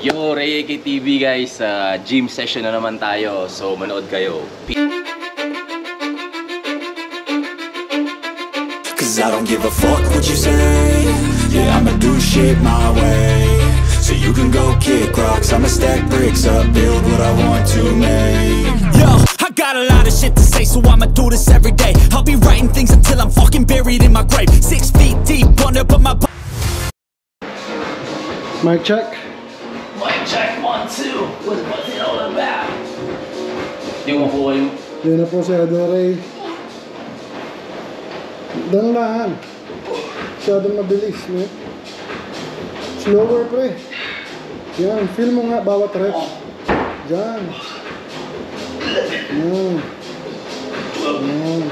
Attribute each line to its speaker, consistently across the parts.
Speaker 1: Yo, Ray AKTV guys, gym session na naman tayo. So, manood kayo.
Speaker 2: Cause I don't give a fuck what you say. Yeah, I'ma do shit my way. So you can go kick rocks, I'ma stack bricks up, build what I want to make. Yo, I got a lot of shit to say, so I'ma do this every day. I'll be writing things until I'm fucking buried in my grave. 6 feet deep under, but my...
Speaker 3: Mic check.
Speaker 1: Mic check, 1, 2. What's it all about? Hindi mo makuha yung...
Speaker 3: Yan na po si Ray. Dahan-dahan. Masyadong mabilis, no? Slower, pre. Yan, feel mo nga bawat reps. Diyan. Yan. Yan.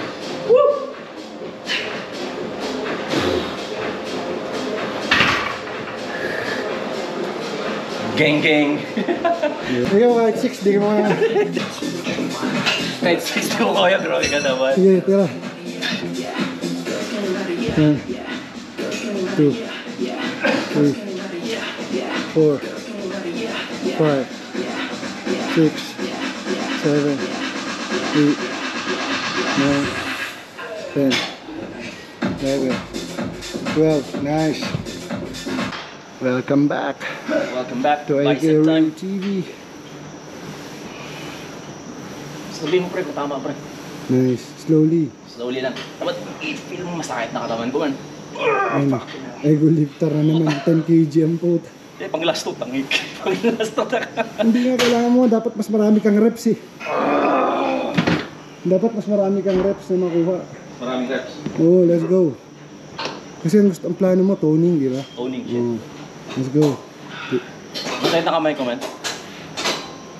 Speaker 1: Gang gang.
Speaker 3: Ikaw kahit 6, di ka mga...
Speaker 1: Kahit 6 ko kaya, grabe ka naman.
Speaker 3: Sige, tira. 1, 2, 3, 4, 5, 6, 7, 8, 9, 10, 11, 12. Nice. Welcome back.
Speaker 1: Welcome back
Speaker 3: to
Speaker 1: Bicep Time
Speaker 3: AKTV.
Speaker 1: Slowly mo pre, kung tama pre.
Speaker 3: Nice. Slowly.
Speaker 1: Slowly lang. Dapat i-feel mo masakit na katawan ko man.
Speaker 3: Ayun. Ego lifter na naman. 10 kg ang pot.
Speaker 1: Eh, pang last 2, tangik. Pang last 2
Speaker 3: Hindi nga kailangan mo. Dapat mas marami kang reps eh. Dapat mas marami kang reps na makuha.
Speaker 1: Maraming reps.
Speaker 3: Oo, let's go. Kasi ang plano mo, toning, di ba?
Speaker 1: Owning shit.
Speaker 3: Let's go.
Speaker 1: Masakit na kamay ko man.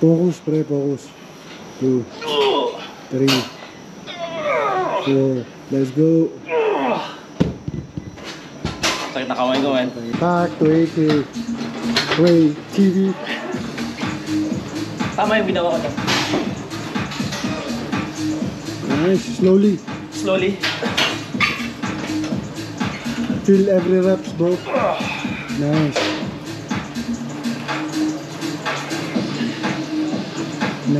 Speaker 3: Focus, pre, focus. 2, 3, 4. Let's go.
Speaker 1: Masakit na kamay ko man.
Speaker 3: Back to AKTV.
Speaker 1: Tama yung ginawa ko.
Speaker 3: Nice, slowly.
Speaker 1: Slowly.
Speaker 3: Feel every reps, bro. Nice. 9,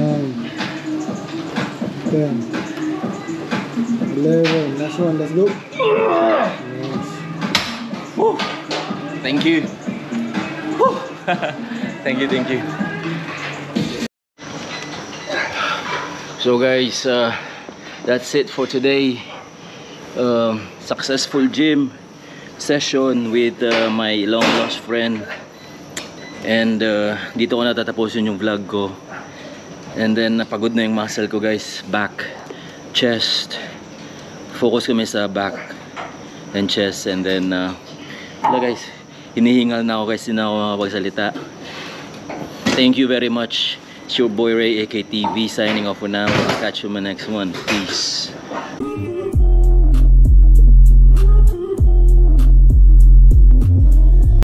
Speaker 3: 10, 11. Last one, let's go. Nice.
Speaker 1: Woo. Thank you. Woo. Thank you. So guys, that's it for today. Successful gym session with my long lost friend. And dito ko natatapusin yung vlog ko. And then napagod na yung muscle ko guys. Back, chest. Focus kami sa back and chest. And then wala guys, hinihingal na ako guys. Hindi na ako makapagsalita. Thank you very much. It's your boy Ray AKTV signing off for now. I'll catch you in my next one. Peace.